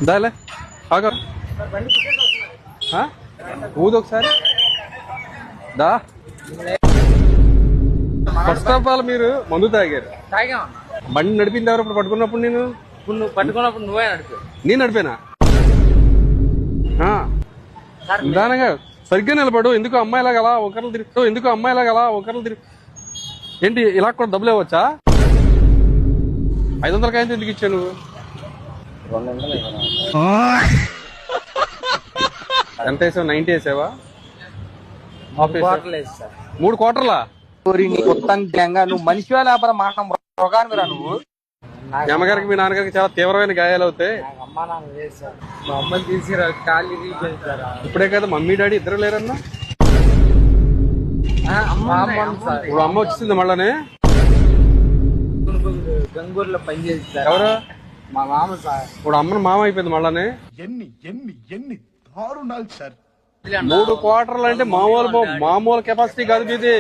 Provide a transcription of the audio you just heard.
దాలే ఆగా ఊదు ఒకసారి దా. First of all మీరు మందు తాగారు. బండి నడిపింది ఎవరు ఇప్పుడు పట్టుకున్నప్పుడు? నేను నువ్వు పట్టుకున్నప్పుడు నువ్వే నడిపి. నేను నడిపానా? నిదానంగా సరిగ్గా నిలబడు. ఎందుకు అమ్మాయిలాగా అలా ఒకరిని తిరుగుతావు? ఎందుకు అమ్మాయిలాగా అలా ఒకరిని తిరుగు? ఏంటి ఇలా కూడా డబ్బులు ఇవ్వచ్చా? 500 కాయంతో ఎందుకు ఇచ్చావు నువ్వు? ఎంత వేసావు? 90 వేసావా? 3 క్వార్టర్లా? నువ్వు మనిషి లేకపోతే మాట మృగాన్ని రా నువ్వు. మీ అమ్మగారికి మీ నాన్నగారికి చాలా తీవ్రమైన గాయాలు అవుతాయి. అమ్మా నాన్న చేస్తారు. మా అమ్మని తీసిరా కాళ్ళు తీసేస్తారా? ఇప్పుడే కదా మమ్మీ డాడీ ఇద్దరు లేరన్నా? ఇప్పుడు అమ్మ వచ్చింది మళ్ళానే. గంగూరులో పని చేస్తారు. ఎవరు? మా మామ సార్. ఇప్పుడు అమ్మని మామ అయిపోయింది మళ్ళానే. ఎన్ని దారుణాలు సార్. 3 క్వార్టర్లు అంటే మామూలు కెపాసిటీ కాదు మీది.